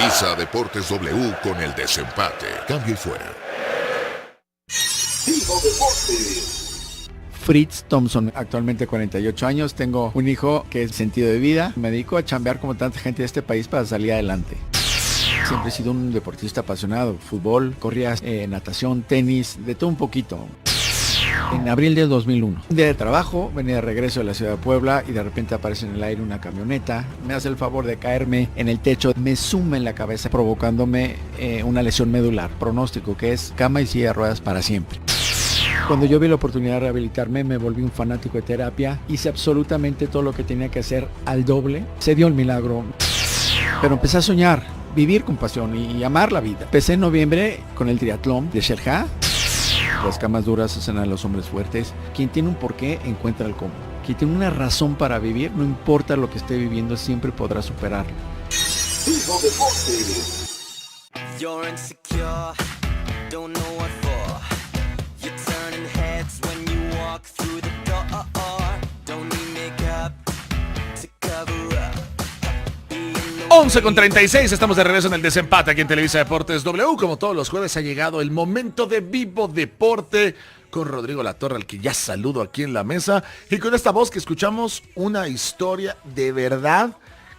Televisa Deportes W con el desempate. Cambio y fuera. Vivo Deportes. Fritz Thompson, actualmente 48 años, tengo un hijo que es sentido de vida, me dedico a chambear como tanta gente de este país para salir adelante. Siempre he sido un deportista apasionado, fútbol, corría natación, tenis, de todo un poquito. En abril de 2001, un día de trabajo, venía de regreso de la ciudad de Puebla y de repente aparece en el aire una camioneta, me hace el favor de caerme en el techo, me suma en la cabeza provocándome una lesión medular, pronóstico que es cama y silla de ruedas para siempre. Cuando yo vi la oportunidad de rehabilitarme, me volví un fanático de terapia, hice absolutamente todo lo que tenía que hacer al doble, se dio el milagro, pero empecé a soñar, vivir con pasión y amar la vida. Empecé en noviembre con el triatlón de Sherja. Las camas duras hacen a los hombres fuertes. Quien tiene un porqué encuentra el cómo. Quien tiene una razón para vivir, no importa lo que esté viviendo, siempre podrá superarlo. Vivo Deportes. You're insecure, don't know what for. You're turning heads when you walk through the door. Don't need makeup to cover up. 11:36, estamos de regreso en el desempate aquí en Televisa Deportes W. Como todos los jueves ha llegado el momento de Vivo Deporte con Rodrigo Latorre, al que ya saludo aquí en la mesa. Y con esta voz que escuchamos, una historia de verdad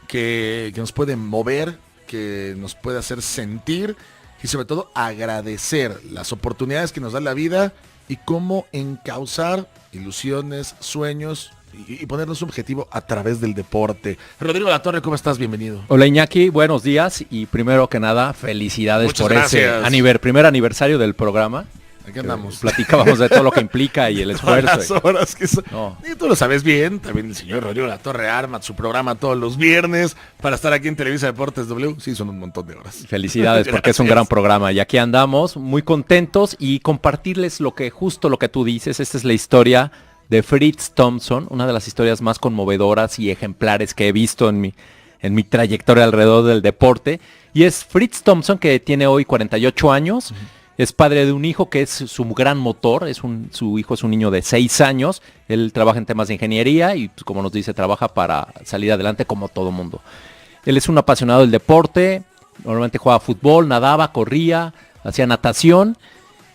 que nos puede mover, que nos puede hacer sentir y sobre todo agradecer las oportunidades que nos da la vida y cómo encauzar ilusiones, sueños y ponernos un objetivo a través del deporte. Rodrigo Latorre, ¿cómo estás? Bienvenido. Hola Iñaki, buenos días y primero que nada felicidades. Muchas por gracias. ese primer aniversario del programa. Aquí andamos. Platicábamos de todo lo que implica y el esfuerzo. Las horas que No. Y tú lo sabes bien, también el señor Rodrigo Latorre arma su programa todos los viernes para estar aquí en Televisa Deportes W. Sí, son un montón de horas. Felicidades porque es un Gracias. gran programa y aquí andamos muy contentos y compartirles justo lo que tú dices. Esta es la historia de Fritz Thompson, una de las historias más conmovedoras y ejemplares que he visto en mi trayectoria alrededor del deporte. Y es Fritz Thompson, que tiene hoy 48 años, es padre de un hijo que es su gran motor, su hijo es un niño de 6 años, él trabaja en temas de ingeniería y pues, como nos dice, trabaja para salir adelante como todo mundo. Él es un apasionado del deporte, normalmente jugaba fútbol, nadaba, corría, hacía natación.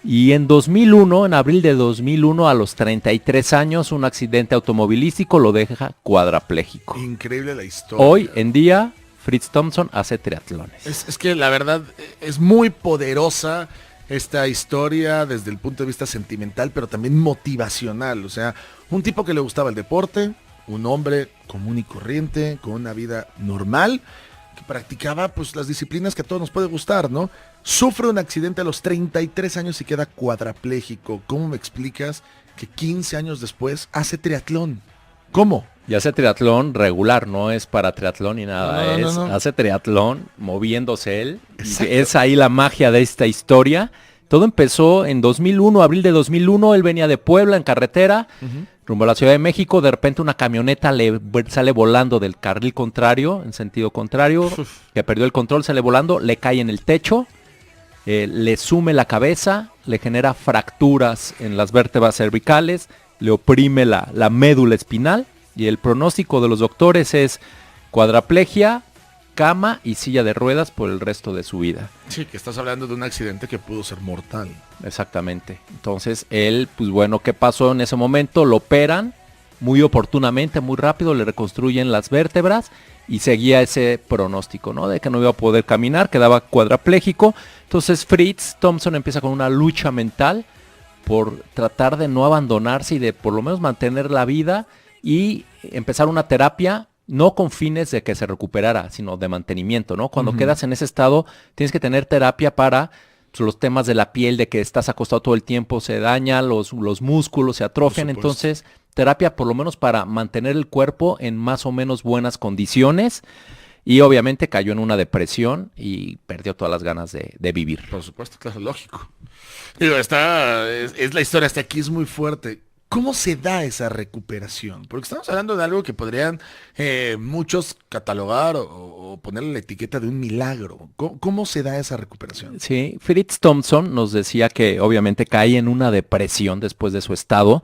Y en 2001, en abril de 2001, a los 33 años, un accidente automovilístico lo deja cuadrapléjico. Increíble la historia. Hoy en día, Fritz Thompson hace triatlones. Es que la verdad es muy poderosa esta historia desde el punto de vista sentimental, pero también motivacional. O sea, un tipo que le gustaba el deporte, un hombre común y corriente, con una vida normal, que practicaba pues las disciplinas que a todos nos puede gustar, ¿no? Sufre un accidente a los 33 años y queda cuadrapléjico. ¿Cómo me explicas que 15 años después hace triatlón? ¿Cómo? Y hace triatlón regular, no es para triatlón ni nada, No. hace triatlón moviéndose él. Exacto. Es ahí la magia de esta historia. Todo empezó en 2001, abril de 2001, él venía de Puebla en carretera, rumbo a la Ciudad de México, de repente una camioneta le sale volando del carril contrario, en sentido contrario, que perdió el control, sale volando, le cae en el techo, le sume la cabeza, le genera fracturas en las vértebras cervicales, le oprime la médula espinal y el pronóstico de los doctores es cuadraplegia, cama y silla de ruedas por el resto de su vida. Sí, que estás hablando de un accidente que pudo ser mortal. Exactamente. Entonces él, pues bueno, ¿qué pasó en ese momento? Lo operan muy oportunamente, muy rápido, le reconstruyen las vértebras y seguía ese pronóstico, ¿no? De que no iba a poder caminar, quedaba cuadrapléjico. Entonces Fritz Thompson empieza con una lucha mental por tratar de no abandonarse y de por lo menos mantener la vida y empezar una terapia, no con fines de que se recuperara, sino de mantenimiento, ¿no? Cuando quedas en ese estado, tienes que tener terapia para pues, los temas de la piel, de que estás acostado todo el tiempo, se daña, los músculos se atrofian, Por supuesto. entonces terapia por lo menos para mantener el cuerpo en más o menos buenas condiciones. Y obviamente cayó en una depresión y perdió todas las ganas de vivir. Por supuesto, claro, lógico. Digo, es la historia hasta aquí, es muy fuerte. ¿Cómo se da esa recuperación? Porque estamos hablando de algo que podrían muchos catalogar o ponerle la etiqueta de un milagro. ¿Cómo se da esa recuperación? Sí, Fritz Thompson nos decía que obviamente cae en una depresión después de su estado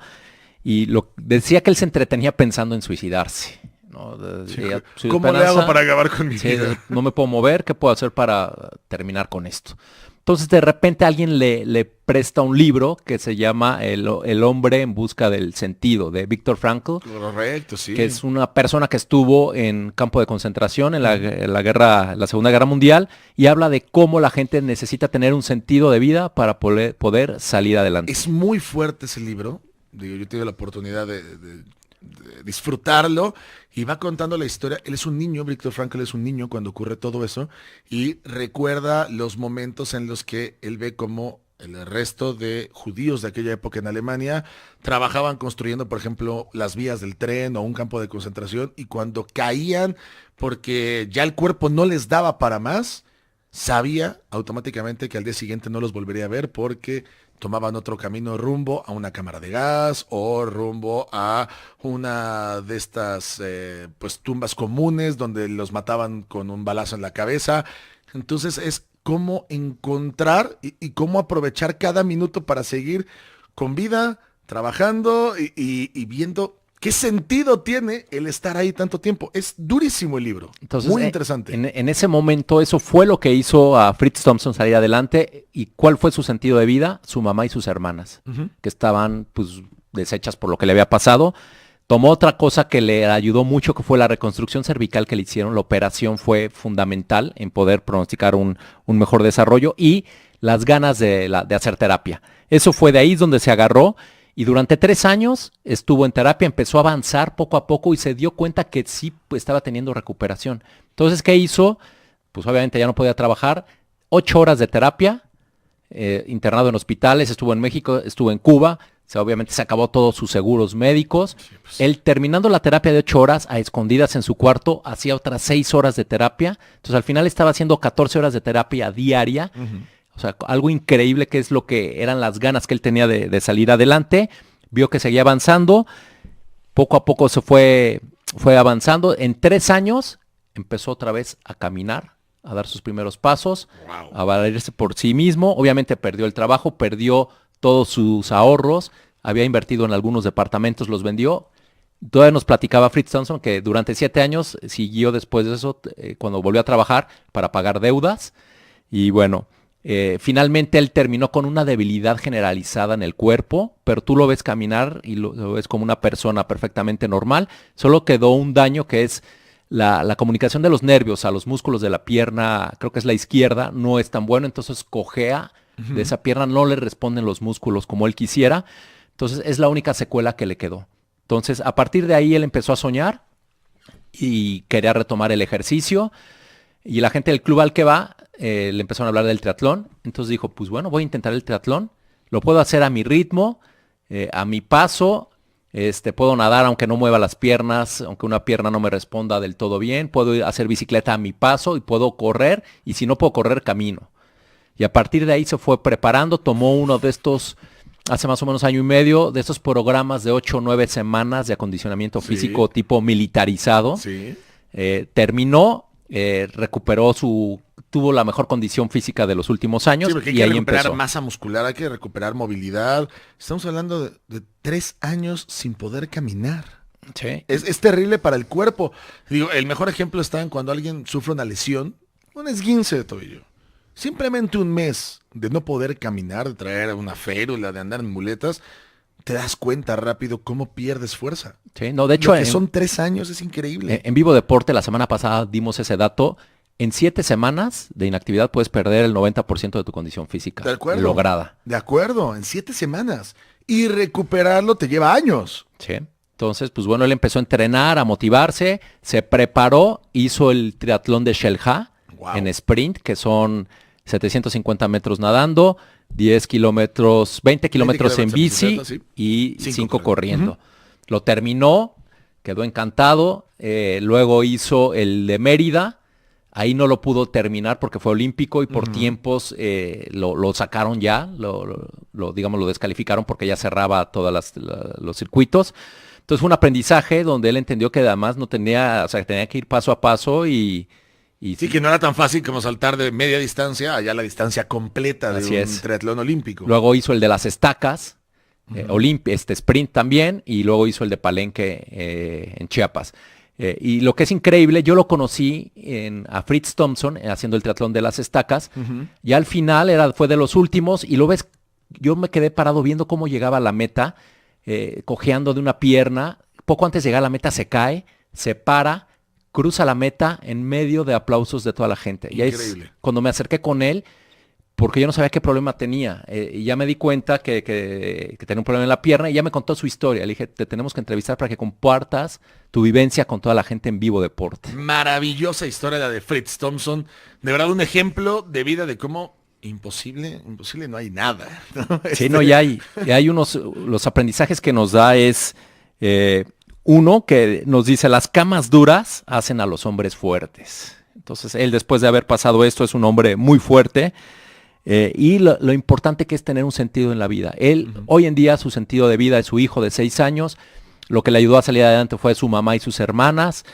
y decía que él se entretenía pensando en suicidarse. ¿no? Sí, Su ¿cómo le esperanza, hago para acabar con mi sí, vida? no me puedo mover, ¿qué puedo hacer para terminar con esto? Entonces de repente alguien le presta un libro que se llama El hombre en busca del sentido, de Viktor Frankl, Correcto, sí. que es una persona que estuvo en campo de concentración en la Segunda Guerra Mundial, y habla de cómo la gente necesita tener un sentido de vida para poder salir adelante. Es muy fuerte ese libro. Digo, yo tuve la oportunidad de disfrutarlo, y va contando la historia. Él es un niño, Viktor Frankl es un niño cuando ocurre todo eso, y recuerda los momentos en los que él ve cómo el resto de judíos de aquella época en Alemania trabajaban construyendo, por ejemplo, las vías del tren o un campo de concentración, y cuando caían porque ya el cuerpo no les daba para más, sabía automáticamente que al día siguiente no los volvería a ver, porque tomaban otro camino rumbo a una cámara de gas o rumbo a una de estas pues tumbas comunes donde los mataban con un balazo en la cabeza. Entonces es cómo encontrar y cómo aprovechar cada minuto para seguir con vida, trabajando y viendo qué sentido tiene el estar ahí tanto tiempo. Es durísimo el libro. Entonces, muy interesante. En ese momento eso fue lo que hizo a Fritz Thompson salir adelante. ¿Y cuál fue su sentido de vida? Su mamá y sus hermanas, que estaban pues deshechas por lo que le había pasado. Tomó otra cosa que le ayudó mucho, que fue la reconstrucción cervical que le hicieron. La operación fue fundamental en poder pronosticar un mejor desarrollo, y las ganas de hacer terapia. Eso fue de ahí donde se agarró. Y durante 3 años estuvo en terapia, empezó a avanzar poco a poco y se dio cuenta que sí pues, estaba teniendo recuperación. Entonces, ¿qué hizo? Pues obviamente ya no podía trabajar. 8 horas de terapia, internado en hospitales, estuvo en México, estuvo en Cuba. Obviamente se acabó todos sus seguros médicos. Sí, pues. Él, terminando la terapia de 8 horas, a escondidas en su cuarto, hacía otras 6 horas de terapia. Entonces, al final estaba haciendo 14 horas de terapia diaria. O sea, algo increíble, que es lo que eran las ganas que él tenía de salir adelante. Vio que seguía avanzando. Poco a poco se fue avanzando. En 3 años empezó otra vez a caminar, a dar sus primeros pasos, a valerse por sí mismo. Obviamente perdió el trabajo, perdió todos sus ahorros. Había invertido en algunos departamentos, los vendió. Todavía nos platicaba Fritz Thompson que durante 7 años siguió después de eso, cuando volvió a trabajar, para pagar deudas. Y bueno, finalmente él terminó con una debilidad generalizada en el cuerpo, pero tú lo ves caminar y lo ves como una persona perfectamente normal. Solo quedó un daño, que es la comunicación de los nervios a los músculos de la pierna, creo que es la izquierda, no es tan bueno, entonces cojea de esa pierna, no le responden los músculos como él quisiera. Entonces es la única secuela que le quedó. Entonces a partir de ahí él empezó a soñar y quería retomar el ejercicio, y la gente del club al que va le empezaron a hablar del triatlón. Entonces dijo, pues bueno, voy a intentar el triatlón, lo puedo hacer a mi ritmo, a mi paso, puedo nadar aunque no mueva las piernas, aunque una pierna no me responda del todo bien, puedo hacer bicicleta a mi paso y puedo correr, y si no puedo correr, camino. Y a partir de ahí se fue preparando, tomó uno de estos, hace más o menos 1 año y medio, de estos programas de 8 o 9 semanas de acondicionamiento físico tipo militarizado. Sí. Terminó, recuperó tuvo la mejor condición física de los últimos años, Sí, porque hay y que ahí recuperar empezó. masa muscular, hay que recuperar movilidad. Estamos hablando de 3 años sin poder caminar. Sí. Es terrible para el cuerpo. Digo, el mejor ejemplo está en cuando alguien sufre una lesión, un esguince de tobillo. Simplemente 1 mes de no poder caminar, de traer una férula, de andar en muletas, te das cuenta rápido cómo pierdes fuerza. Sí, no, de hecho, Lo que son 3 años es increíble. en Vivo Deporte la semana pasada dimos ese dato. En 7 semanas de inactividad puedes perder el 90% de tu condición física ¿De acuerdo? lograda. De acuerdo, en 7 semanas. Y recuperarlo te lleva años. Sí. Entonces, pues bueno, él empezó a entrenar, a motivarse, se preparó, hizo el triatlón de Shelha en sprint, que son 750 metros nadando, 10 kilómetros, 20 kilómetros en bici, sí. y 5 5 corriendo. Lo terminó, quedó encantado. Luego hizo el de Mérida. Ahí no lo pudo terminar porque fue olímpico y por tiempos lo sacaron ya, digamos, lo descalificaron porque ya cerraba todos los circuitos. Entonces fue un aprendizaje donde él entendió que además no tenía, o sea, que tenía que ir paso a paso y Sí, que no era tan fácil como saltar de media distancia allá a la distancia completa de Así un es. triatlón olímpico. Luego hizo el de las estacas, sprint también, y luego hizo el de Palenque en Chiapas. Y lo que es increíble, yo lo conocí a Fritz Thompson haciendo el triatlón de las estacas. Y al final fue de los últimos y lo ves, yo me quedé parado viendo cómo llegaba a la meta, cojeando de una pierna. Poco antes de llegar a la meta se cae, se para, cruza la meta en medio de aplausos de toda la gente. Y ahí es cuando me acerqué con él, porque yo no sabía qué problema tenía. Y ya me di cuenta que tenía un problema en la pierna y ya me contó su historia. Le dije, te tenemos que entrevistar para que compartas tu vivencia con toda la gente en Vivo Deporte. Maravillosa historia la de Fritz Thompson. De verdad, un ejemplo de vida de cómo imposible no hay nada, ¿no? Sí, no, y hay los aprendizajes que nos da es, uno que nos dice, las camas duras hacen a los hombres fuertes. Entonces, él después de haber pasado esto es un hombre muy fuerte. Y lo importante que es tener un sentido en la vida. Él, hoy en día, su sentido de vida es su hijo de 6 años. Lo que le ayudó a salir adelante fue su mamá y sus hermanas.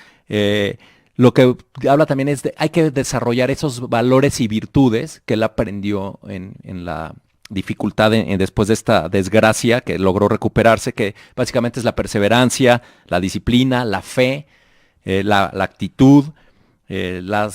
Lo que habla también es hay que desarrollar esos valores y virtudes que él aprendió en la dificultad después de esta desgracia, que logró recuperarse, que básicamente es la perseverancia, la disciplina, la fe, la actitud, la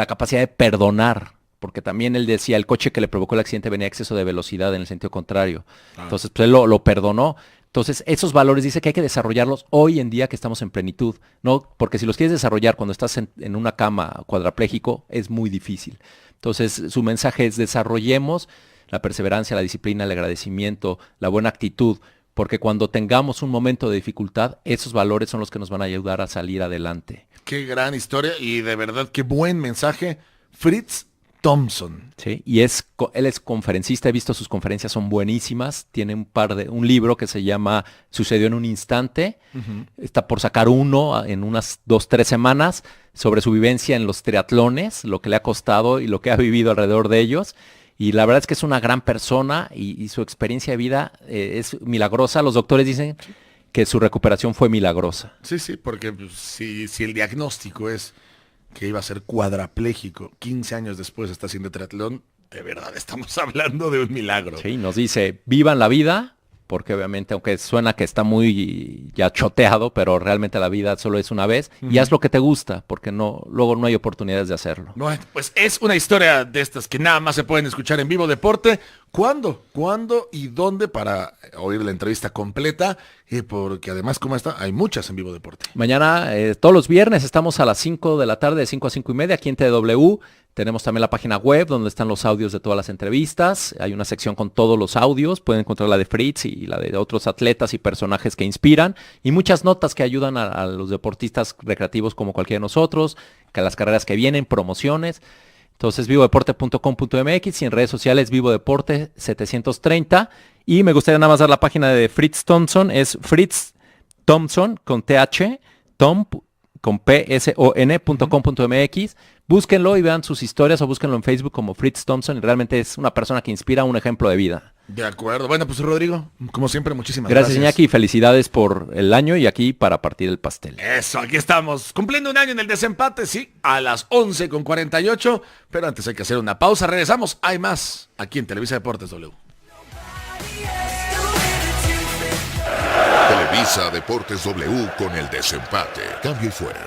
capacidad de perdonar. Porque también él decía, el coche que le provocó el accidente venía a exceso de velocidad en el sentido contrario. Entonces, pues él lo perdonó. Entonces, esos valores dice que hay que desarrollarlos hoy en día que estamos en plenitud, ¿no? Porque si los quieres desarrollar cuando estás en una cama cuadrapléjico, es muy difícil. Entonces, su mensaje es desarrollemos la perseverancia, la disciplina, el agradecimiento, la buena actitud, porque cuando tengamos un momento de dificultad, esos valores son los que nos van a ayudar a salir adelante. Qué gran historia y de verdad qué buen mensaje. Fritz Thompson. Sí, y él es conferencista, he visto sus conferencias, son buenísimas. Tiene un libro que se llama Sucedió en un instante. Está por sacar uno en unas 2-3 semanas sobre su vivencia en los triatlones, lo que le ha costado y lo que ha vivido alrededor de ellos. Y la verdad es que es una gran persona y su experiencia de vida es milagrosa. Los doctores dicen que su recuperación fue milagrosa. Sí, porque pues, si el diagnóstico es que iba a ser cuadrapléjico, 15 años después está haciendo triatlón, de verdad estamos hablando de un milagro. Sí, nos dice, vivan la vida, porque obviamente, aunque suena que está muy ya choteado, pero realmente la vida solo es una vez, y haz lo que te gusta, porque luego no hay oportunidades de hacerlo. Bueno, pues es una historia de estas que nada más se pueden escuchar en Vivo Deporte. ¿Cuándo y dónde para oír la entrevista completa? Porque además, como está, hay muchas en Vivo Deporte. Mañana, todos los viernes, estamos a las 5 de la tarde, de 5 a 5 y media, aquí en TW. Tenemos también la página web donde están los audios de todas las entrevistas. Hay una sección con todos los audios. Pueden encontrar la de Fritz y la de otros atletas y personajes que inspiran. Y muchas notas que ayudan a los deportistas recreativos como cualquiera de nosotros, que las carreras que vienen, promociones. Entonces, vivodeporte.com.mx y en redes sociales Vivo Deporte 730. Y me gustaría nada más dar la página de Fritz Thompson. Es Fritz Thompson con TH, Tom con pson.com.mx. Búsquenlo y vean sus historias o búsquenlo en Facebook como Fritz Thompson. Y realmente es una persona que inspira un ejemplo de vida. De acuerdo. Bueno, pues Rodrigo, como siempre, muchísimas gracias. Gracias, Iñaki, y felicidades por el año y aquí para partir el pastel. Eso, aquí estamos, cumpliendo un año en el desempate, sí, a las 11:48, pero antes hay que hacer una pausa, regresamos, hay más, aquí en Televisa Deportes W. Televisa Deportes W con el desempate. Cambio y fuera.